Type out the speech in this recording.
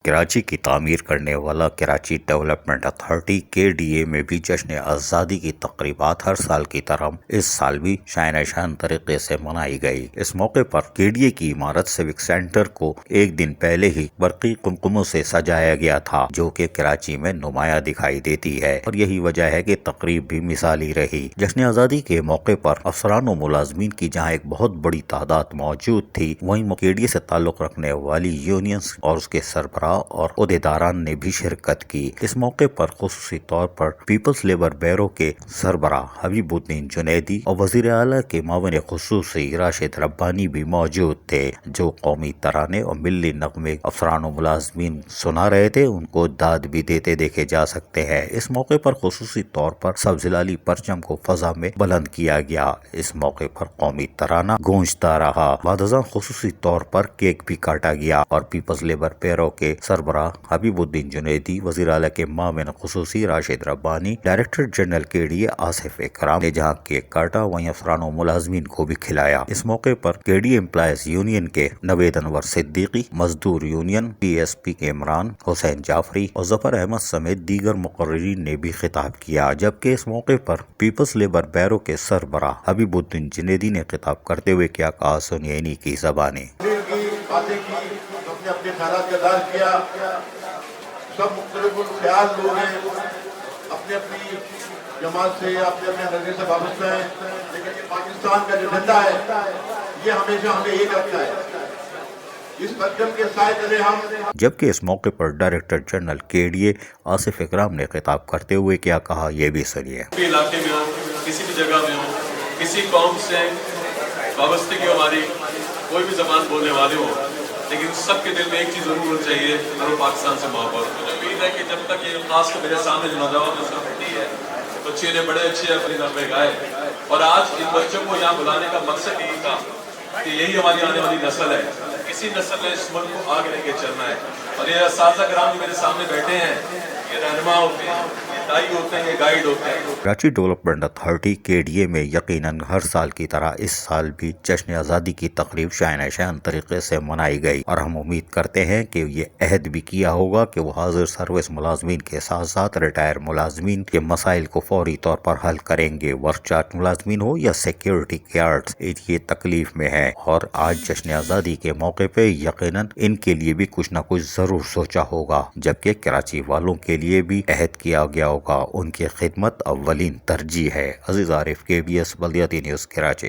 کراچی کی تعمیر کرنے والا کراچی ڈیولپمنٹ اتھارٹی KDA میں بھی جشن آزادی کی تقریبات ہر سال کی طرح اس سال بھی شاہنہ شان طریقے سے منائی گئی۔ اس موقع پر KDA کی عمارت سیوک سینٹر کو ایک دن پہلے ہی برقی قمقموں سے سجایا گیا تھا، جو کہ کراچی میں نمایاں دکھائی دیتی ہے، اور یہی وجہ ہے کہ تقریب بھی مثالی رہی۔ جشن آزادی کے موقع پر افسران و ملازمین کی جہاں ایک بہت بڑی تعداد موجود تھی، وہیں KDA سے تعلق رکھنے والی یونینز اور اس کے سربراہ اور عہدیداران نے بھی شرکت کی۔ اس موقع پر خصوصی طور پر پیپلز لیبر بیورو کے سربراہ حبیب الدین جنیدی اور وزیر اعلیٰ کے معاون خصوصی راشد ربانی بھی موجود تھے، جو قومی ترانے اور ملی نغمے افسران و ملازمین سنا رہے تھے، ان کو داد بھی دیتے دیکھے جا سکتے ہیں۔ اس موقع پر خصوصی طور پر سبز ہلالی پرچم کو فضا میں بلند کیا گیا۔ اس موقع پر قومی ترانہ گونجتا رہا۔ بعد ازاں خصوصی طور پر کیک بھی کاٹا گیا اور پیپلز لیبر بیورو کے سربراہ حبیب الدین جنیدی، وزیر اعلیٰ کے معاون خصوصی راشد ربانی، ڈائریکٹر جنرل KDA آصف اکرام نے جہاں کیک کاٹا، وہیں افسران و ملازمین کو بھی کھلایا۔ اس موقع پر KDA امپلائیز یونین کے نوید انور صدیقی، مزدور یونین PSP کے عمران حسین جعفری اور ظفر احمد سمیت دیگر مقررین نے بھی خطاب کیا، جبکہ اس موقع پر پیپلز لیبر بیورو کے سربراہ حبیب الدین جنیدی نے خطاب کرتے ہوئے کیا کہا، سنیے انہی کی زبانیں۔ اپنے خیالات کا اظہار کیا، سب مختلف خیال لوگ ہیں، اپنی اپنی جماعت سے اپنے اپنے نظریے سے وابستہ ہیں، لیکن یہ پاکستان کا جو جھنڈا ہے یہ ہمیشہ ہمیں ایک رکھتا ہے۔ اس پرچم کے سائے تلے ہم۔ جبکہ اس موقع پر ڈائریکٹر جنرل KDA آصف اکرام نے خطاب کرتے ہوئے کیا کہا، یہ بھی سنیے۔ کسی علاقے میں ہو، کسی بھی جگہ میں ہو، کسی قوم سے وابستگی ہماری، کوئی بھی زبان بولنے والے ہو، لیکن سب کے دل میں ایک چیز ضرور ہونی چاہیے، ہر پاکستان سے محبت۔ مجھے امید ہے کہ جب تک یہ خاص کر میرے سامنے جو نوجوان اس وقت ہے، بچے نے بڑے اچھے اپنے نغمے گائے، اور آج ان بچوں کو یہاں بلانے کا مقصد یہی تھا کہ یہی ہماری آنے والی نسل ہے، کسی نسل نے اس ملک کو آگے لے کے چلنا ہے، اور یہ اساتذہ کرام جو میرے سامنے بیٹھے ہیں، یہ رہنما ہوتے ہیں، یہ دائی ہوتے ہیں، یہ گائیڈ ہوتے ہیں۔ کراچی ڈیولپمنٹ اتھارٹی KDA میں یقیناً ہر سال کی طرح اس سال بھی جشن آزادی کی تقریب شاہنہ شان طریقے سے منائی گئی، اور ہم امید کرتے ہیں کہ یہ عہد بھی کیا ہوگا کہ وہ حاضر سروس ملازمین کے ساتھ ساتھ ریٹائر ملازمین کے مسائل کو فوری طور پر حل کریں گے۔ ورک چارٹ ملازمین ہو یا سیکیورٹی گارڈز، یہ تکلیف میں ہے، اور آج جشن آزادی کے موقع پہ یقیناً ان کے لیے بھی کچھ نہ کچھ ضرور سوچا ہوگا، جبکہ کراچی والوں کے لیے بھی عہد کیا گیا ہوگا۔ ان کی خدمت اولین ترجیح ہے۔ عزیز عارف، KBS بلدیاتی نیوز، کراچی۔